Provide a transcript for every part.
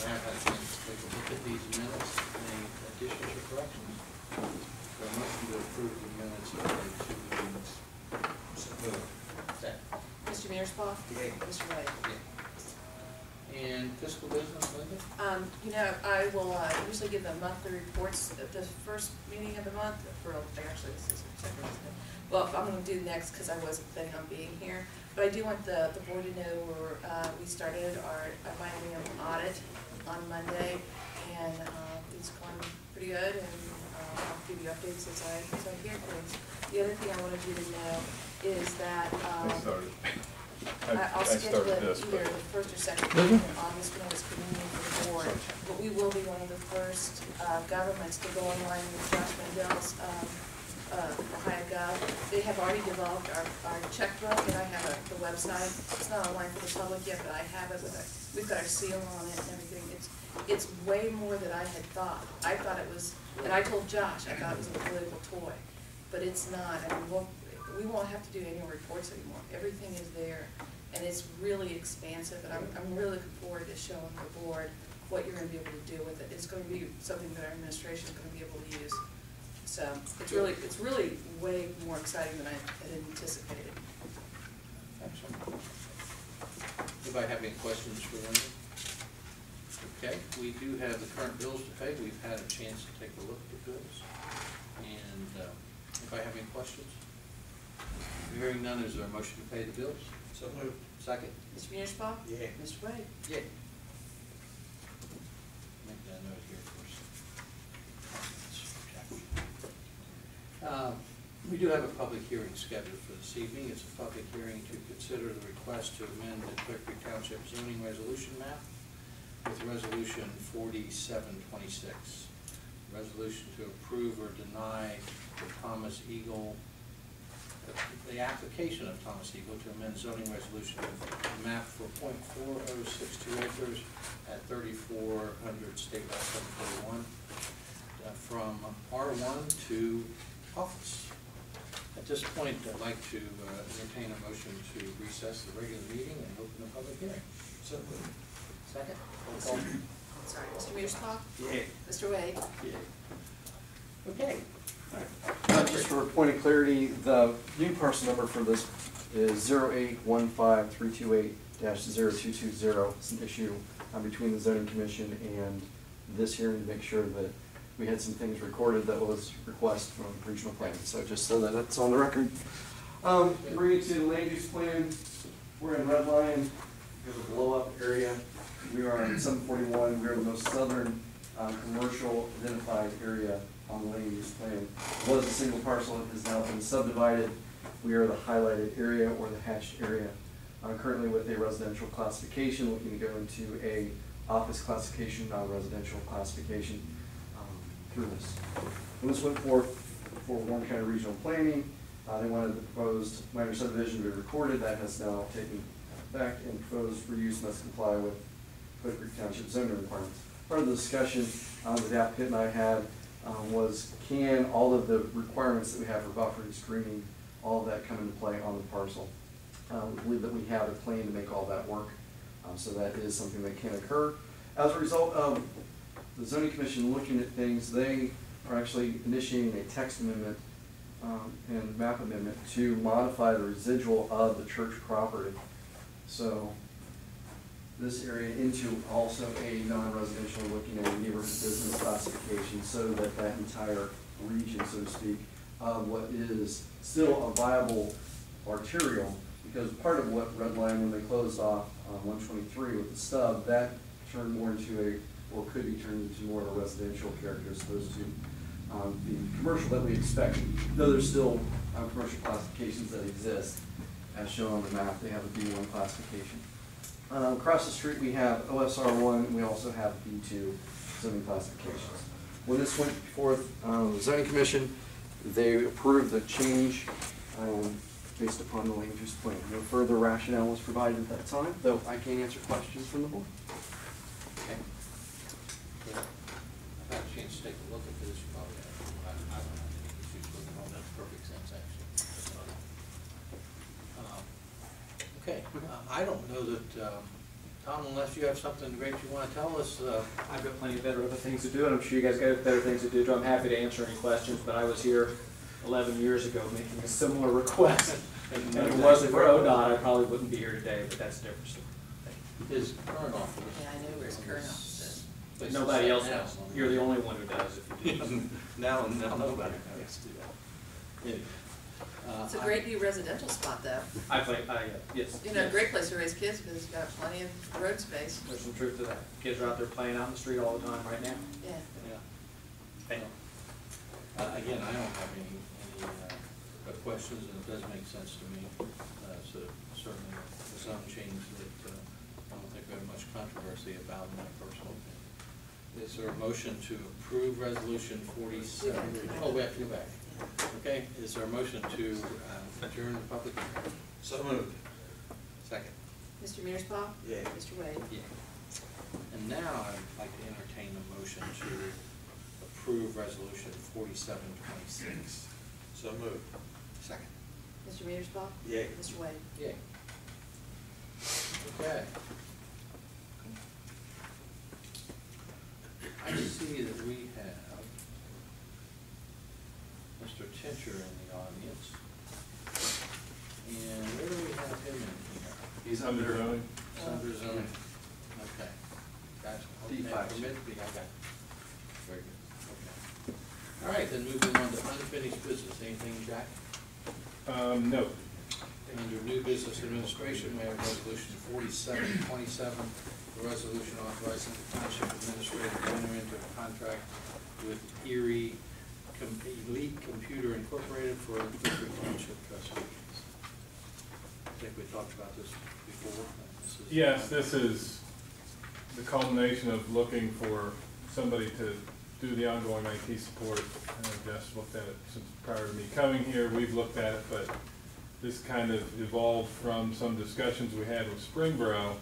have had a chance to take a look at these minutes. Any additions or corrections? So I motion to approve the minutes of the 2 meetings. Second. Mr. Mearsclaw? Yay. Mr. Wade? Yeah. And fiscal business, Linda? You know, I will usually give the monthly reports at the first meeting of the month. Actually, this is the second, isn't it? Well, I'm going to do next because I wasn't planning on being here. But I do want the board to know we started our biennium audit on Monday, and it's going pretty good. And I'll give you updates as I hear things. The other thing I wanted you to know is that I'll schedule it either the first or second week in August when it's convenient for the board. But we will be one of the first governments to go online with Josh Mandel's Ohio Gov. They have already developed our checkbook, and I have the website. It's not online for the public yet, but I have it with we've got our seal on it and everything. It's way more than I had thought. I thought it was, and I told Josh I thought it was a political toy, but it's not. I mean, we won't have to do annual reports anymore. Everything is there, and it's really expansive, and I'm really looking forward to showing the board what you're going to be able to do with it. It's going to be something that our administration is going to be able to use. So it's really way more exciting than I had anticipated. Excellent. Anybody have any questions for Linda? Okay, we do have the current bills to pay. We've had a chance to take a look at the bills. And anybody have any questions? Hearing none, is there a motion to pay the bills? So moved. Second. Mr. Mearsclaw? Yeah. Mr. Wade? Yeah. Make that note here first. We do have a public hearing scheduled for this evening. It's a public hearing to consider the request to amend the Clearcreek Township zoning resolution map with resolution 4726. Resolution to approve or deny the application of Thomas Eagle to amend zoning resolution map for .4062 acres at 3400 State Route 741 from R1 to office. At this point, I'd like to entertain a motion to recess the regular meeting and open the public hearing. So moved. Second. Roll call. I'm sorry, Mr. Mearsclaw? Yeah. Mr. Wade? Yeah. Okay. Just for point of clarity, the new parcel number for this is 0815328-0220. It's an issue between the zoning commission and this hearing to make sure that we had some things recorded that was request from regional planning. So just so that that's on the record. Bringing it to the land use plan, we're in Red Lion. There's a blow up area. We are in 741. We are the most southern commercial identified area on the land use plan. It was a single parcel. It has now been subdivided. We are the highlighted area or the hatched area. Currently with a residential classification, looking to go into a office classification, non-residential classification through this. When this went forth for Warren County Regional Planning, they wanted the proposed minor subdivision to be recorded. That has now taken back, and proposed for use must comply with Clearcreek Township zoning requirements. Part of the discussion that the applicant and I had was, can all of the requirements that we have for buffering, screening, all of that come into play on the parcel? We believe that we have a plan to make all that work, so that is something that can occur. As a result of the zoning commission looking at things, they are actually initiating a text amendment and map amendment to modify the residual of the church property. So this area into also a non-residential, looking at a neighborhood business classification, so that that entire region, so to speak, of what is still a viable arterial, because part of what Red Line, when they closed off 123 with the stub, that turned more into a, or could be turned into more of a residential character as opposed to the commercial that we expect. Though there's still commercial classifications that exist, as shown on the map. They have a B1 classification. Across the street we have OSR1, and we also have B2 zoning classifications. When this went before the zoning commission, they approved the change based upon the land use plan. No further rationale was provided at that time, though I can answer questions from the board. Okay. Yeah. I've had a chance to take a look at this. Probably, I don't have any issues with it. All makes perfect sense, actually. Okay. I don't know that Tom, unless you have something great you want to tell us, I've got plenty of better other things to do, and I'm sure you guys got better things to do, too. I'm happy to answer any questions, but I was here 11 years ago making a similar request. And if it wasn't for ODOT, I probably wouldn't be here today, but that's a different story. his current office. Yeah, I knew where his current office is. Nobody else does. You're the only one who does if you do. Now nobody knows. Anyway, It's a great new residential spot, though. Yes. You know, a great place to raise kids because it's got plenty of road space. There's some truth to that. Kids are out there playing out in the street all the time right now. Yeah. Yeah. Thank you. Again, I don't have any questions, and it does make sense to me. So certainly a zone change that I don't think we have much controversy about, in my personal opinion. Is there a motion to approve resolution 47? Oh, we have to go back. Okay, is there a motion to adjourn the public hearing? So moved. Second. Mr. Mearspaugh? Yeah. Mr. Wade? Yeah. And now I'd like to entertain a motion to approve resolution 4726. So moved. Second. Mr. Mearspaugh? Yay. Mr. Wade? Yay. Okay. I see that we have Mr. Tincher in the audience. And where do we have him in here? He's under zoning. It's under zoning. Okay. Gotcha. Okay, D5. permit B, I got it. Very good. Okay. All right, then moving on to unfinished business. Anything, Jack? No. Under new business administration, we have resolution 4727, a resolution authorizing the township administrator to enter into a contract with Elite Computer Incorporated for Clearcreek Township trustees. I think we talked about this before. Yes, this is the culmination of looking for somebody to do the ongoing IT support. Jess looked at it since prior to me coming here. We've looked at it, but this kind of evolved from some discussions we had with Springboro.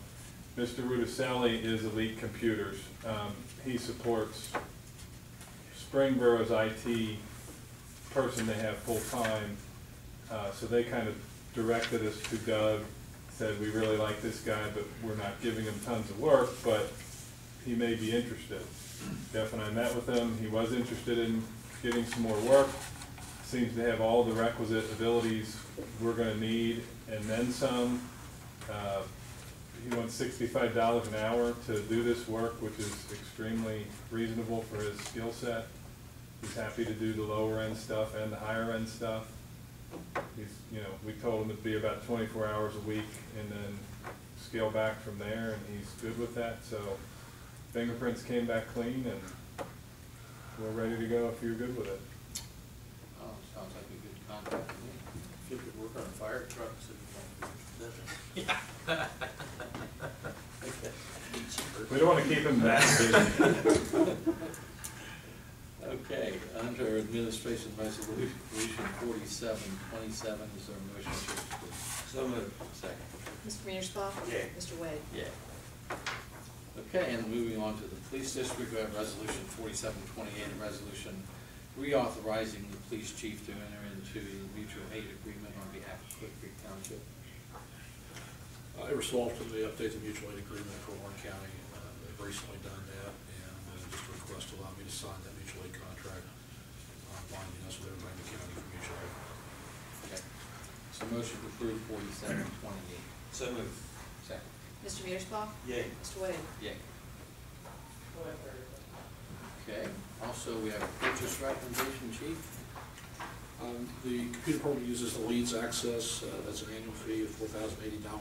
Mr. Rudicelli is Elite Computers. He supports Springboro's IT person they have full-time. So they kind of directed us to Doug, said we really like this guy, but we're not giving him tons of work, but he may be interested. Jeff and I met with him. He was interested in getting some more work. Seems to have all the requisite abilities we're going to need, and then some. He wants $65 an hour to do this work, which is extremely reasonable for his skill set. He's happy to do the lower end stuff and the higher end stuff. We told him it'd be about 24 hours a week, and then scale back from there, and he's good with that. So fingerprints came back clean, and we're ready to go if you're good with it. Oh, sounds like a good contract to me. If you could work on fire trucks and. Yeah. We don't want to keep him that busy. Okay, under administration resolution 4727, is there a motion to approve? So moved. Second. Mr. Mearspaugh? Yay. Mr. Wade? Yeah. Okay, and moving on to the police district, we have resolution 4728, a resolution reauthorizing the police chief to enter into a mutual aid agreement on behalf of Clearcreek Township. I resolved to update the mutual aid agreement for Warren County. They've recently done that, and just a request to allow me to sign that mutual aid contract, binding us with everybody in the county for mutual aid. Okay. So motion to approve 4728. So moved. Second. Mr. Mearspaugh? Yay. Mr. Wade? Yay. Okay, also we have a purchase recommendation, chief. The computer program uses the Leads Access. That's an annual fee of $4,080. I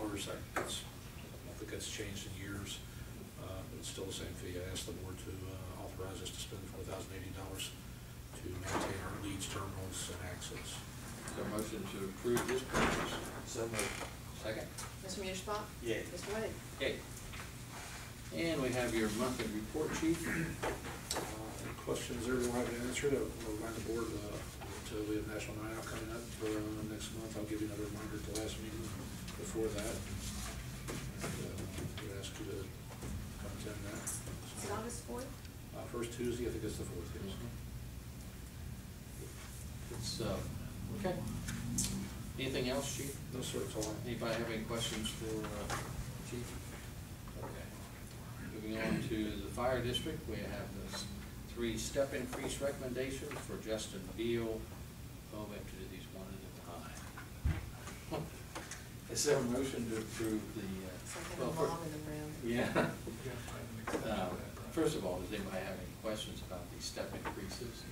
don't think that's changed in years, but it's still the same fee. I asked the board to authorize us to spend $4,080 to maintain our Leads terminals and access. Is there a motion to approve this purchase? So moved. Second. Mr. Mearspaugh? Yay. Mr. Wade? Okay. And we have your monthly report, chief. Any questions everyone have answered? I'll remind the board until we have National Night Out coming up next month. I'll give you another reminder at the last meeting before that. We'd ask you to come attend that. Is it August 4th? First Tuesday, I think it's the 4th, yes. It's, okay. Anything else, chief? No, sir, it's all I have. Anybody have any questions for chief? Okay. Moving on to the fire district, we have this 3 step increase recommendations for Justin Beal. Oh, we have to do these one at a time. Is there a motion to approve the? It's like well, having a mom in the room. Yeah. First of all, does anybody have any questions about these step increases?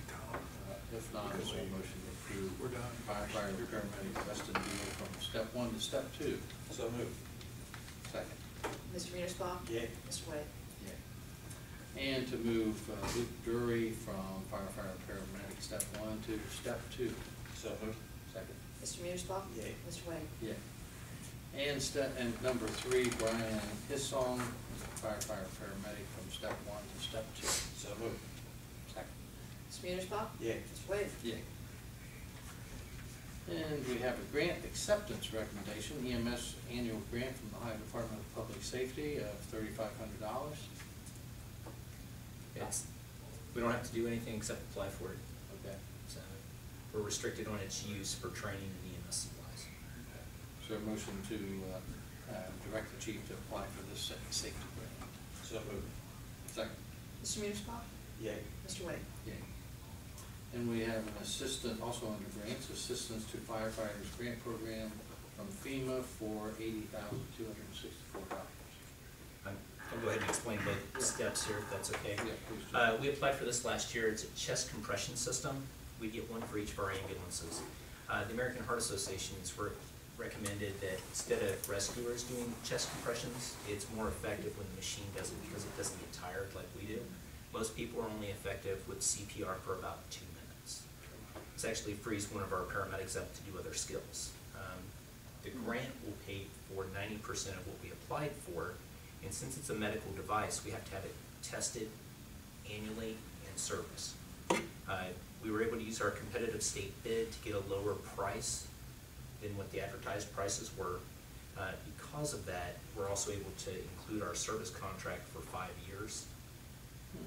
If not, is there a motion to approve firefighter paramedic Justin Beal from step 1 to step 2? So moved. Second. Mr. Mearsclaw? Yay. Mr. Wade? Yeah. And to move Luke Dury from firefighter paramedic step 1 to step 2. So moved. Second. Mr. Mearsclaw? Yay. Mr. Wade? Yeah. And number 3, Brian Hissong, firefighter paramedic from step 1 to step 2. So moved. Second. Mr. Mearsclaw? Yay. Mr. Wade? Yeah. And we have a grant acceptance recommendation, EMS annual grant from the Ohio Department of Public Safety of $3,500. It's, we don't have to do anything except apply for it. Okay. So we're restricted on its use for training and EMS supplies. Is there a motion to direct the chief to apply for this safety grant? So moved. Second. Mr. Mearsclaw? Yay. Mr. Wade? Yeah. And we have an assistant, also under grants, Assistance to Firefighters Grant Program from FEMA for $80,264. I'll go ahead and explain both steps here, if that's okay. Yeah, please do. We applied for this last year. It's a chest compression system. We get one for each of our ambulances. The American Heart Association has recommended that instead of rescuers doing chest compressions, it's more effective when the machine does it because it doesn't get tired like we do. Most people are only effective with CPR for about 2 minutes. This actually frees one of our paramedics up to do other skills. The grant will pay for 90% of what we applied for, and since it's a medical device, we have to have it tested annually and serviced. We were able to use our competitive state bid to get a lower price than what the advertised prices were. Because of that, we're also able to include our service contract for 5 years.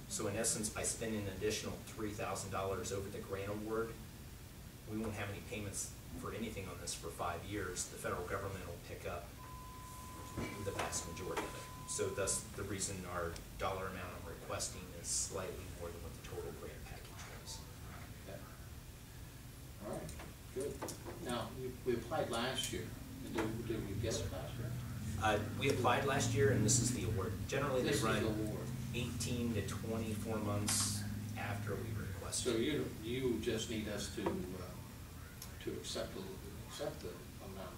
So in essence, by spending an additional $3,000 over the grant award, we won't have any payments for anything on this for 5 years. The federal government will pick up the vast majority of it. So thus, the reason our dollar amount I'm requesting is slightly more than what the total grant package was. Okay. All right, good. Now, we applied last year. Did we get it last year? We applied last year, and this is the award. Generally, This they is run the award. 18 to 24 months after we request So it. you just need us to accept the amount.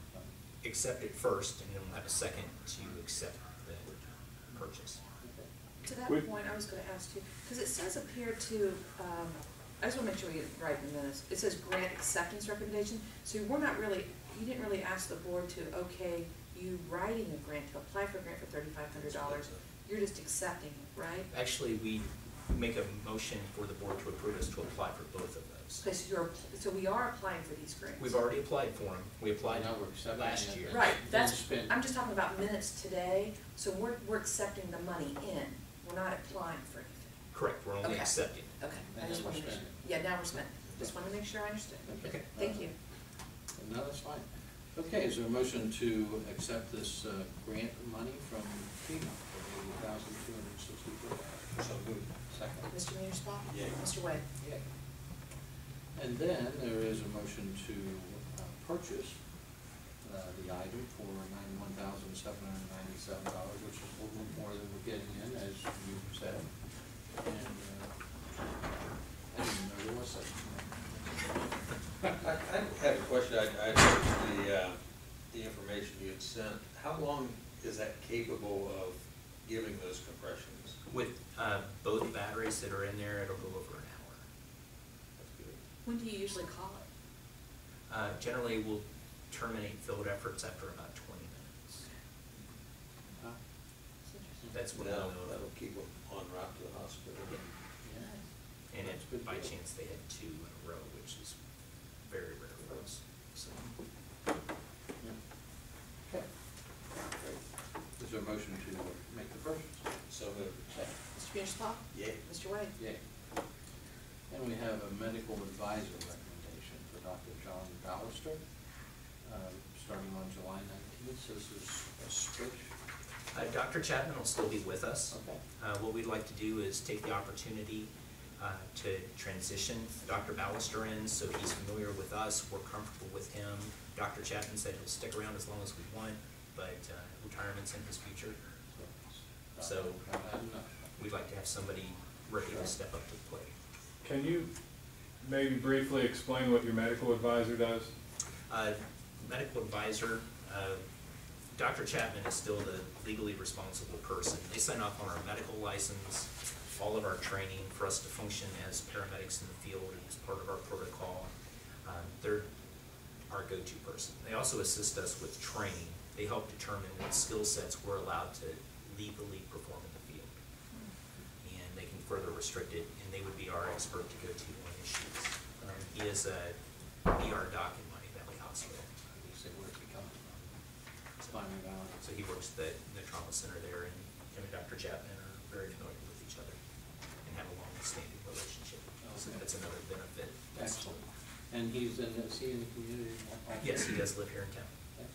Accept it first, and then we'll have a second to accept the purchase. Okay. To that We- point, I was gonna ask you, because it says up here to, I just wanna make sure we get it right in minutes. It says grant acceptance recommendation, so we're not really, you didn't really ask the board to, okay, you writing a grant, to apply for a grant for $3,500. You're just accepting it, right? Actually, we make a motion for the board to approve us to apply for both of those. Because so we are applying for these grants. We've already applied for them. We applied Now we're accepting last it. year. Right, Then that's, spend- I'm just talking about minutes today, so we're accepting the money in, we're not applying for anything. Correct, we're only Okay. accepting. Okay, I And just then wanted to we're make sure. spending. Yeah, now we're spending, just wanted to make sure I understood. Okay. Thank you. No, that's fine. Okay, is there a motion to accept this grant money from FEMA for $80,264? So moved. Second. Mr. Mearsclaw? Yay. Mr. Wade? Yeah. And then there is a motion to purchase the item for $91,797, which is a little bit more than we're getting in, as you said. And I didn't know there was such a thing. I have a question. I noticed the information you had sent. How long is that capable of giving those compressions? With both batteries that are in there, it'll go over an hour. That's good. When do you usually call it? Generally, we'll terminate field efforts after about 20 minutes. Huh? It's interesting. That's when That'll, we'll know. that'll keep them on route to the hospital. Yeah. And That's if good by deal. chance they had 2 in a row, which is very rare for us. So Yeah. Okay. Great. Is there a motion to make the purchase? So moved. Mr. Mearsclaw? Yay. Mr. Wade? Yay. And we have a medical advisor recommendation for Dr. John Ballister, starting on July 19th. So this is a switch. Dr. Chapman will still be with us. Okay. What we'd like to do is take the opportunity to transition Dr. Ballister in, so he's familiar with us, we're comfortable with him. Dr. Chapman said he'll stick around as long as we want, but retirement's in his future. So we'd like to have somebody ready to step up to the plate. Can you maybe briefly explain what your medical advisor does? Medical advisor, Dr. Chapman is still the legally responsible person. They sign off on our medical license, all of our training for us to function as paramedics in the field as part of our protocol. They're our go-to person. They also assist us with training. They help determine what skill sets we're allowed to legally perform in the field. And they can further restrict it, and they would be our expert to go to on issues. He is a ER doc in Miami Valley Hospital. Say where it becomes from. Miami Valley. So he works at the trauma center there, and him and Dr. Chapman are very familiar with each other and have a long-standing relationship. So Okay. that's another benefit. Excellent. And he's in, is he in the community? Yes, he does live here in town. Excellent.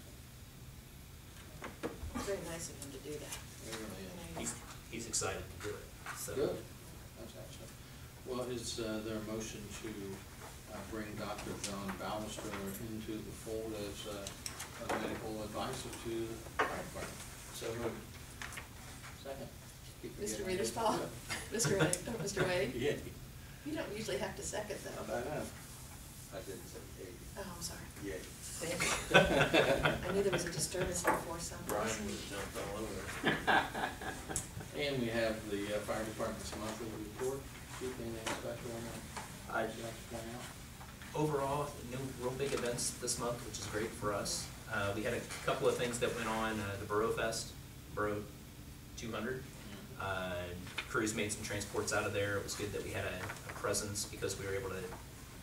Very nice of him to do that. It really is. He's excited to do it. So. Good. That's excellent. Well, is there a motion to bring Dr. John Ballister into the fold as a medical advisor to the fire department? So moved. Second. Keep Mr. forgetting. Readerspaw? Mr. Wade? Oh, Mr. Wade? Yeah. You don't usually have to second though. I know. I didn't say yay. Oh, I'm sorry. Yay. Thank you. I knew there was a disturbance before something. Brian would have jumped all over it. And we have the fire department's monthly report. Anything special on that? I'd like to point out. Overall, no real big events this month, which is great for us. We had a couple of things that went on, the Borough Fest, Borough 200. Crews made some transports out of there. It was good that we had a presence because we were able to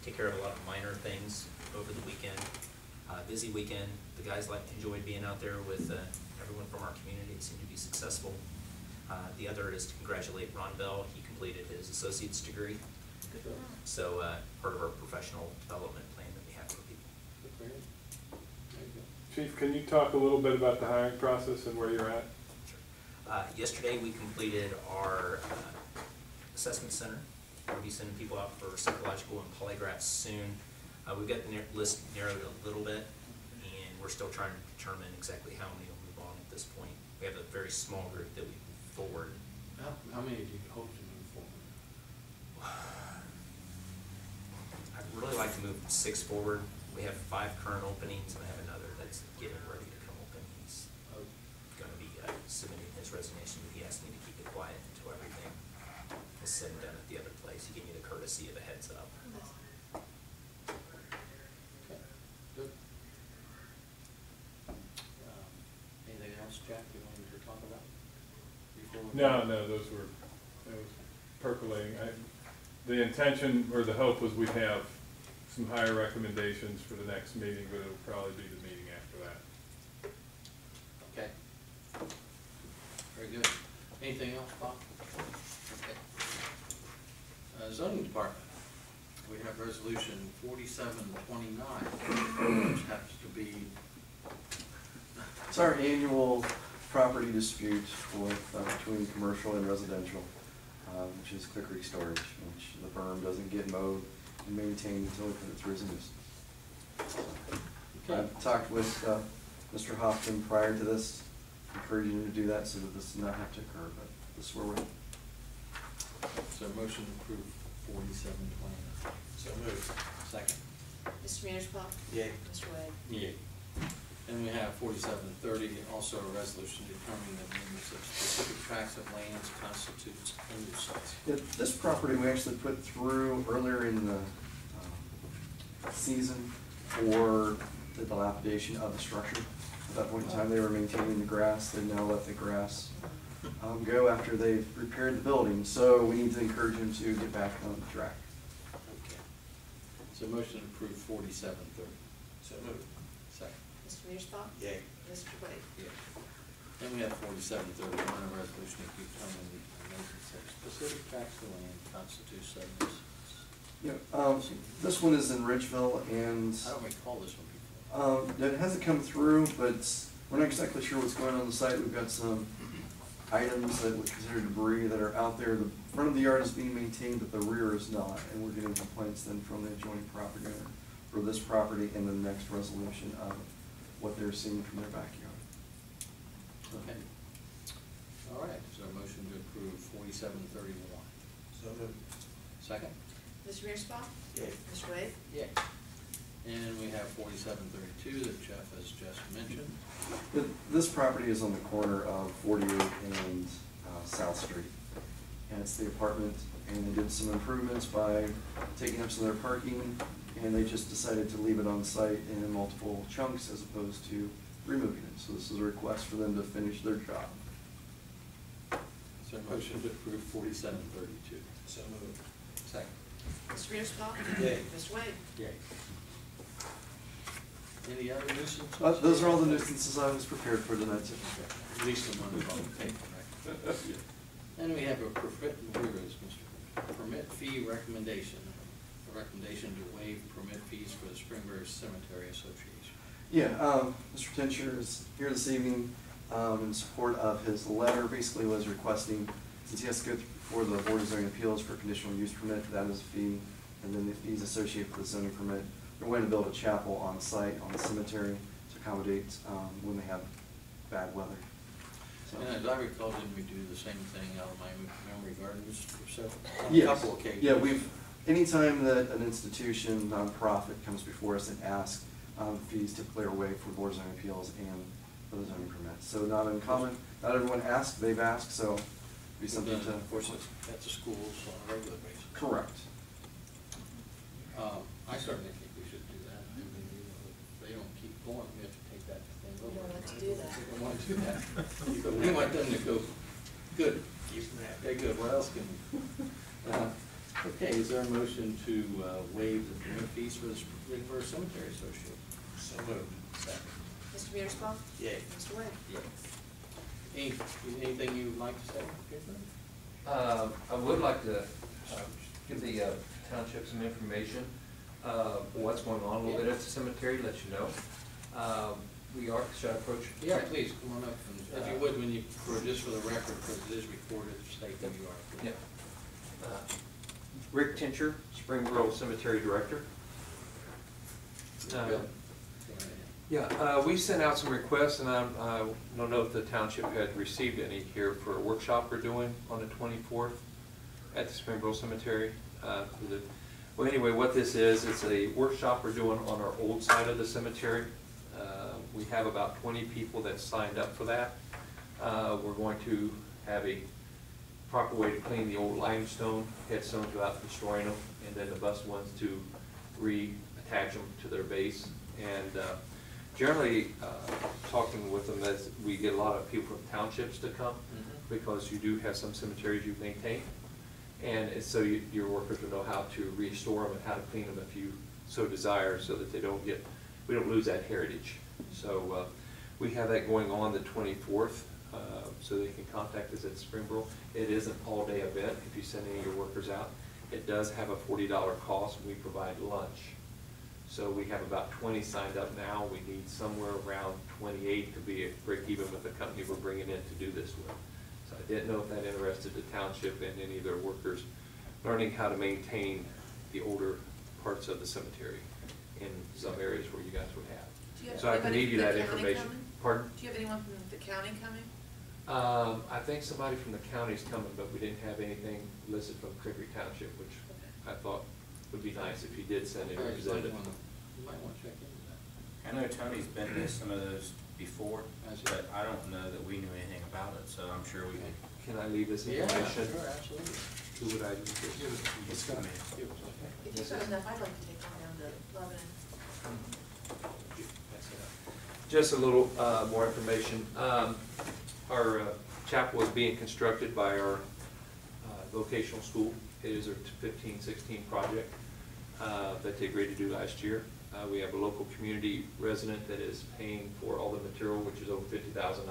take care of a lot of minor things over the weekend. Busy weekend. The guys enjoyed being out there with everyone from our community. It seemed to be successful. The other is to congratulate Ron Bell. He completed his associate's degree. Good. So part of our professional development plan that we have for people. Good for you. Very good. Chief, can you talk a little bit about the hiring process and where you're at? Yesterday, we completed our assessment center. We'll be sending people out for psychological and polygraphs soon. We've got the list narrowed a little bit, and we're still trying to determine exactly how many will move on at this point. We have a very small group that we move forward. How many do you hope to move forward? I'd really like to move 6 forward. We have 5 current openings, and I have another that's getting ready to come open. He's going to be submitting his resignation, but he asked me to keep it quiet until everything is said and done at the other place. He gave me the courtesy of a heads up. Okay, good. Anything else, Jack, you wanted to talk about? Before we- No, those were percolating. The intention or the hope was we'd have some higher recommendations for the next meeting, but it'll probably be the meeting after that. Okay. Very good. Anything else, Bob? Okay. Zoning Department, we have resolution 4729, which happens to be, It's our annual property dispute between commercial and residential, which is Clearcreek storage, which the berm doesn't get mowed and maintained until we put it through as a nuisance. okay. I've talked with Mr. Hopkins prior to this, encouraging him to do that so that this does not have to occur, but this is where we're at. So motion to approve 4729. So moved. Second. Mr. Readerspaw? Yay. Mr. Wade? Yeah. And we have 4730, also a resolution determining that use of specific tracts of lands constitutes a nuisance. This property we actually put through earlier in the season for the dilapidation of the structure. At that point in time, they were maintaining the grass. They now let the grass go after they've repaired the building. So we need to encourage them to get back on the track. Okay. So motion to approve 4730. So moved. Second. Mr. Readerspaw? Yay. Mr. Wade? Yeah. And we have 4731, a resolution to determine the maintenance of specific tracts of land constitutes a nuisance. This one is in Ridgeville, and I don't recall this one before. it hasn't come through, but we're not exactly sure what's going on the site. We've got some items that we consider debris that are out there. The front of the yard is being maintained, but the rear is not, and we're getting complaints then from the adjoining property owner for this property and the next resolution of what they're seeing from their backyard. Okay. All right, is there a motion to approve 4731? So moved. Second? Mr. Mearsclaw? Yay. Mr. Wade? Yay. And we have 4732 that Jeff has just mentioned. This property is on the corner of 48 and South Street. And it's the apartment, and they did some improvements by taking up some of their parking, and they just decided to leave it on site in multiple chunks as opposed to removing it. So this is a request for them to finish their job. Is there a motion to approve 4732? So moved. Second? Mr. Mearsclaw? Yay. Mr. Wade? Yay. Any other nuisances? Those are all the nuisances I was prepared for tonight. Okay. At least the one is on the paper, right? And we have a permit, here is Mr. Permit fee recommendation. A recommendation to waive permit fees for the Springbury Cemetery Association. Yeah, Mr. Tincher is here this evening in support of his letter. Basically was requesting, since he has to go before the Board of Zoning Appeals for a conditional use permit, that is a fee, and then the fees associated with the zoning permit. They're going to build a chapel on site on the cemetery to accommodate when they have bad weather. So. And as I recall, didn't we do the same thing out of my memory gardens for several, on a Yes. couple occasions? Yeah, anytime that an institution, nonprofit comes before us and asks, fees typically are waived for Board of Zoning Appeals and for the zoning permits. So not uncommon, not everyone asks, they've asked, so it'd be something to. Of course, it's at the schools on a regular basis. Correct. I certainly think we should do that. I mean, you know, if they don't keep going, we have to take that thing over. We don't like to do that. We don't want to do that. But we want them to go, good, keep them happy. Okay, good, what else can we? Okay, is there a motion to waive the permit fees for the Springbury Cemetery Association? So moved. Second. Mr. Mearsclaw? Yay. Mr. Wade? Yeah. Anything you'd like to say? I would like to give the township some information, what's going on a little bit at the cemetery, let you know. Should I approach? Yeah, please, come on up, and if you would, when you, just for the record, because it is recorded, state who you are. Yeah. Rick Tincher, Springboro Cemetery Director. Bill. Yeah, we sent out some requests, and I don't know if the township had received any here for a workshop we're doing on the 24th at the Springboro Cemetery. Well, anyway, what this is, it's a workshop we're doing on our old side of the cemetery. We have about 20 people that signed up for that. We're going to have a proper way to clean the old limestone headstones without destroying them, and then the bust ones to reattach them to their base. And generally, talking with them, as we get a lot of people from townships to come, because you do have some cemeteries you maintain. And it's so your workers will know how to restore them and how to clean them if you so desire, so that we don't lose that heritage. So we have that going on the 24th, so they can contact us at Springboro. It is an all-day event if you send any of your workers out. It does have a $40 cost, and we provide lunch. So we have about 20 signed up now. We need somewhere around 28 to be at break even with the company we're bringing in to do this with. So I didn't know if that interested the township and any of their workers learning how to maintain the older parts of the cemetery in some areas where you guys would have. Do you have So I can anybody leave you from that the county information. coming? Pardon? Do you have anyone from the county coming? I think somebody from the county's coming, but we didn't have anything listed from Clearcreek Township, which I thought would be nice if you did send a representative. You might want to check into that. I know Tony's been to some of those before, Has he? but I don't know that we knew anything about it, so I'm sure we could. Can I leave this Yeah, information? sure, absolutely. Who would I use this? It's got me. It was okay. If you've got enough, I'd like to take one down to Lebanon. Just a little more information. Our chapel is being constructed by our vocational school. It is a 15-16 project that they agreed to do last year. We have a local community resident that is paying for all the material, which is over $50,000.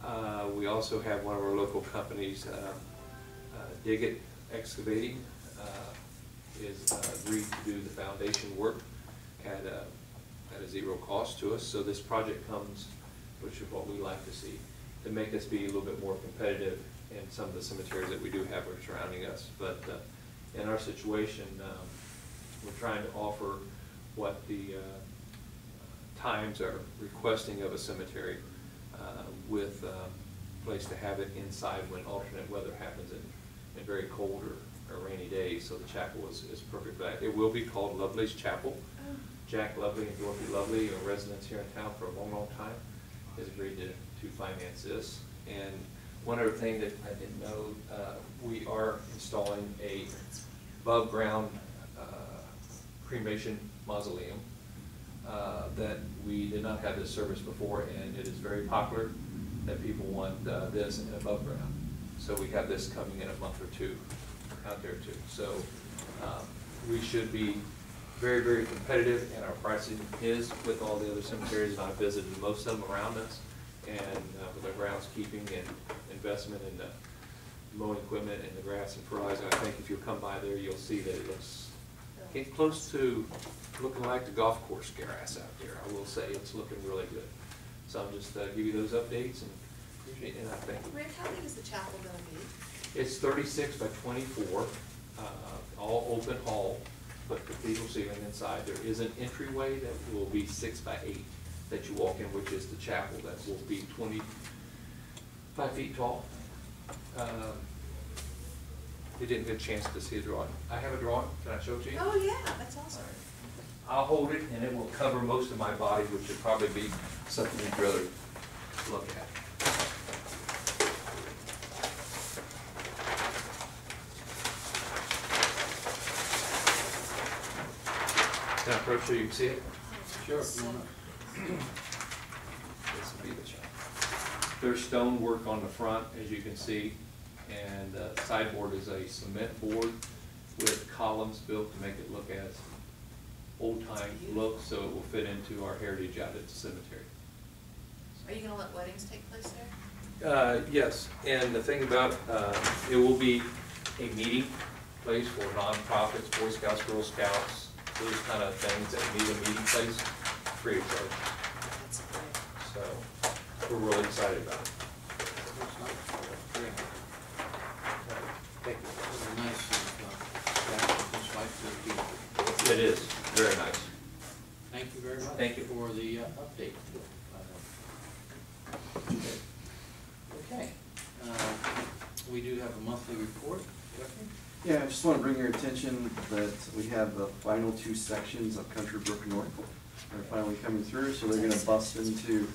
Wow. We also have one of our local companies, Dig It Excavating, is agreed to do the foundation work at a zero cost to us. So this project comes, which is what we like to see. to make us be a little bit more competitive in some of the cemeteries that we do have surrounding us. But in our situation, we're trying to offer what the Times are requesting of a cemetery with a place to have it inside when alternate weather happens in very cold or rainy days. So the chapel is perfect for that. It will be called Lovely's Chapel. Jack Lovely and Dorothy Lovely, residents here in town for a long, long time, has agreed to finance this. And one other thing that I didn't know, we are installing a above ground cremation mausoleum that we did not have this service before, and it is very popular that people want this in above ground. So we have this coming in a month or two out there too. So we should be very, very competitive, and our pricing is with all the other cemeteries, and I've visited most of them around us, and with our groundskeeping and investment in the mowing equipment and the grass and fertilizer. I think if you come by there, you'll see that it looks getting close to looking like the golf course grass out there. I will say it's looking really good. So I'm just give you those updates and appreciate it. And I think Rick, how big is the chapel gonna be? it's 36 by 24, all open hall, but cathedral ceiling inside. There is an entryway that will be 6 by 8 that you walk in, which is the chapel. That will be 25 feet tall. You didn't get a chance to see a drawing. I have a drawing. Can I show it to you? Oh, yeah, that's awesome. I'll hold it, and it will cover most of my body, which would probably be something you'd rather look at. Can I approach so you can see it? Sure. This will be the chapel. There's stone work on the front, as you can see, and the sideboard is a cement board with columns built to make it look as old-time look, so it will fit into our heritage out at the cemetery. Are you gonna let weddings take place there? Yes, and the thing about, it will be a meeting place for nonprofits, Boy Scouts, Girl Scouts, those kind of things that need a meeting place, free of charge. That's great. So we're really excited about it. Thank you. Nice, just like the people. It is, very nice. Thank you very much. Thank you. For the update. Okay, we do have a monthly report. Jeffrey? Yeah, I just want to bring your attention that we have the final 2 sections of Country Brook North. They're finally coming through, so they're going to bust into,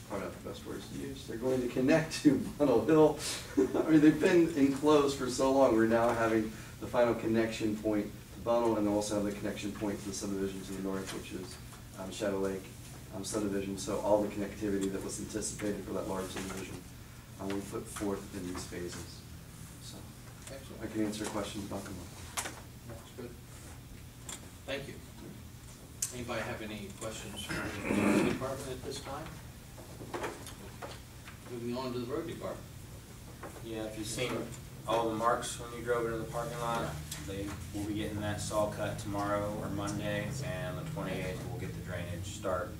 probably not the best words to use, they're going to connect to Bunnell Hill. I mean, they've been enclosed for so long, we're now having the final connection point to Bunnell, and also have the connection point to the subdivision to the north, which is Shadow Lake subdivision. So all the connectivity that was anticipated for that large subdivision, we put forth in these phases. So Excellent. I can answer questions about them. That's good. Thank you. Anybody have any questions for the road department at this time? Moving on to the road department. Yeah, if you've seen all the marks when you drove into the parking lot, they will be getting that saw cut tomorrow or Monday, and the 28th we'll get the drainage start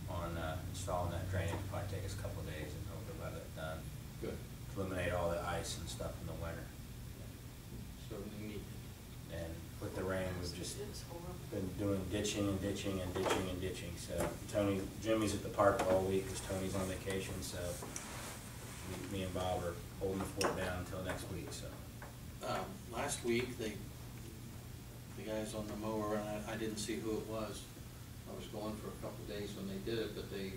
on installing that drainage. It'll probably take us a couple of days and hopefully we'll have it done. Good. Eliminate all the ice and stuff in the winter. Certainly neat. And with the rain, we've just It was horrible. been doing ditching and ditching and ditching and ditching. So Jimmy's at the park all week because Tony's on vacation, so me and Bob are holding the fort down until next week, so. Last week, the guys on the mower, and I didn't see who it was. I was gone for a couple of days when they did it, but they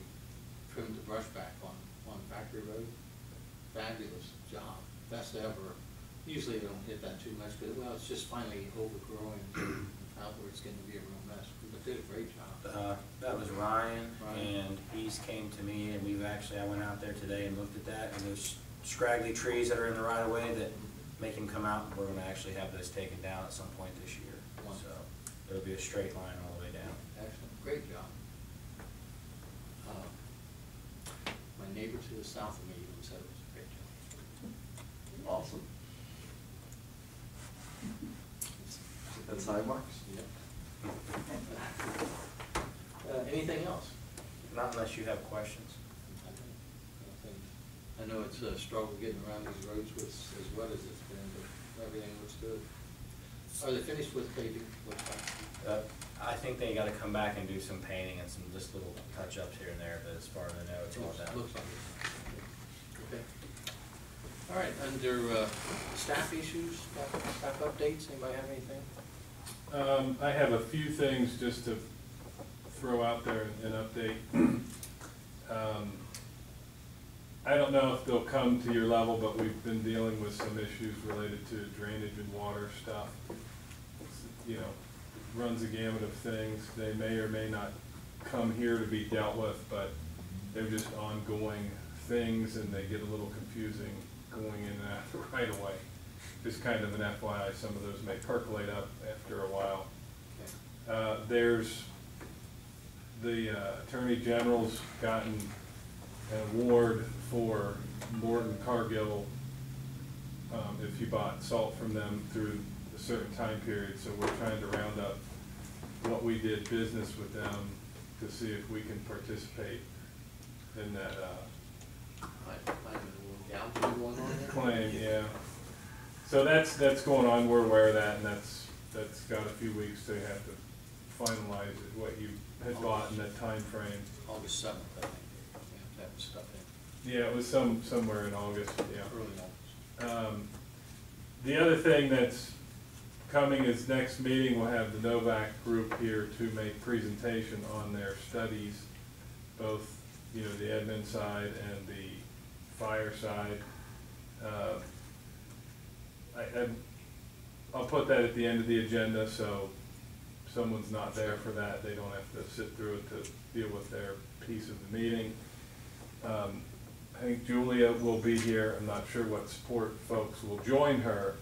trimmed the brush back on Factory Road. Fabulous job, best ever. Usually they don't hit that too much, but well, it's just finally overgrowing out where it's getting to be a real mess. But they did a great job. That was Ryan, Ryan. and he's came to me, and I went out there today and looked at that, and there's scraggly trees that are in the right of way that make him come out, and we're gonna actually have those taken down at some point this year. So it'll be a straight line all the way down. Excellent, great job. My neighbor to the south of me even said it was a great job. Awesome. That's high marks. Yeah. Anything else? Not unless you have questions. I know it's a struggle getting around these roads with as wet as it's been, but everything looks good. Are they finished with paving? I think they gotta come back and do some painting and some just little touch-ups here and there, but as far as I know, it's all done. Looks like it. Okay. All right, under staff issues, staff updates, anybody have anything? I have a few things just to throw out there and update. I don't know if they'll come to your level, but we've been dealing with some issues related to drainage and water stuff. You know, runs a gamut of things. They may or may not come here to be dealt with, but they're just ongoing things, and they get a little confusing going in and out the right of way. Just kind of an FYI, some of those may percolate up after a while. There's the Attorney General's gotten an award for Morton Cargill if you bought salt from them through a certain time period. So we're trying to round up what we did business with them to see if we can participate in that claim. Yeah. So that's going on. We're aware of that, and that's got a few weeks to have to finalize what you had bought in that time frame. August 7th, I think. We have to have the stuff in. Yeah, it was somewhere in August. Yeah. Early August. The other thing that's coming is next meeting we'll have the Novak group here to make presentation on their studies, both the admin side and the fire side. I'll put that at the end of the agenda, so if someone's not there for that, they don't have to sit through it to deal with their piece of the meeting. I think Julia will be here. I'm not sure what support folks will join her,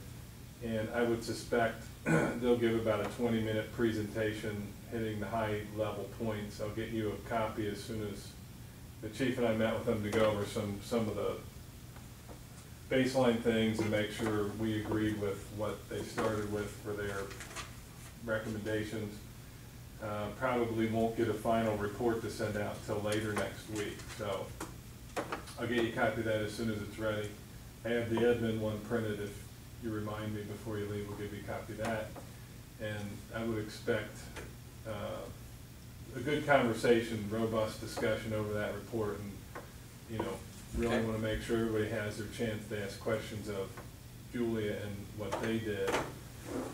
and I would suspect they'll give about a 20-minute presentation hitting the high-level points. I'll get you a copy as soon as the chief and I met with them to go over some of the baseline things and make sure we agreed with what they started with for their recommendations. Probably won't get a final report to send out till later next week, so I'll get you a copy of that as soon as it's ready. I have the admin one printed. If you remind me before you leave, we'll give you a copy of that. And I would expect a good conversation, robust discussion over that report, and really want to make sure everybody has their chance to ask questions of Julia and what they did.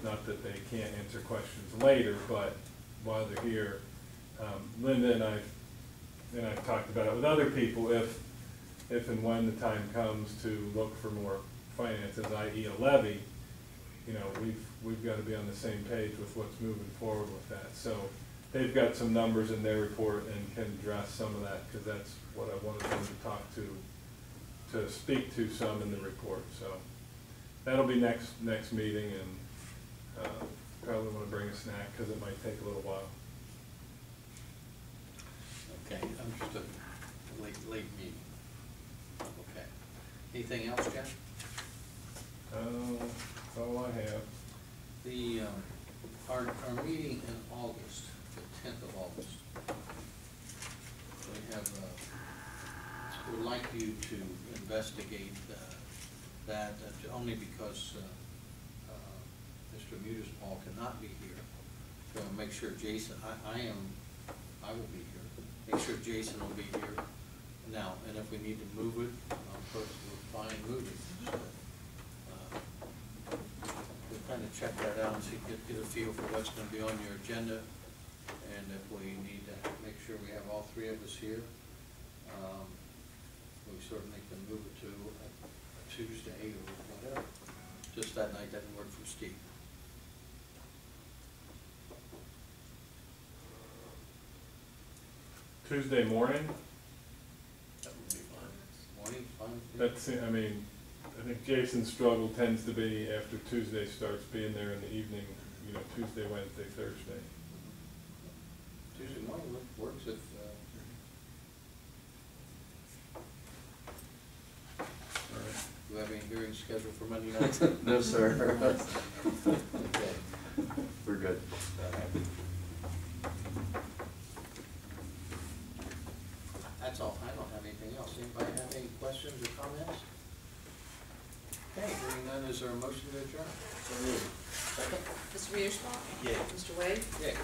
Not that they can't answer questions later, but while they're here, Linda and I've talked about it with other people. If and when the time comes to look for more finances, i.e. a levy, we've got to be on the same page with what's moving forward with that. So they've got some numbers in their report and can address some of that, because that's what I wanted them to talk to speak to some in the report. So that'll be next meeting, and probably want to bring a snack because it might take a little while. Okay, understood. Late meeting. Okay. Anything else, Jeff? That's all I have. The our meeting in August, the 10th of August, we have would like you to investigate that only because Mr. Mutispaul cannot be here. So make sure Jason, I will be here. Make sure Jason will be here now, and if we need to move it, of course, we'll fine move it. We'll kind of check that out and see, get a feel for what's going to be on your agenda, and if we need to make sure we have all three of us here, we certainly can move it to a Tuesday or whatever. Just that night doesn't work for Steve. Tuesday morning? That would be fine. Morning, fine. That's, I think Jason's struggle tends to be after Tuesday starts being there in the evening, Tuesday, Wednesday, Thursday. Tuesday morning works if, do you have any hearings scheduled for Monday night? No, sir. Okay. We're good. That's all. I don't have anything else. anybody have any questions or comments? Okay, hearing none, is there a motion to adjourn? So moved. Second? Mr. Mearsclaw? Yay. Mr. Wade? Yeah.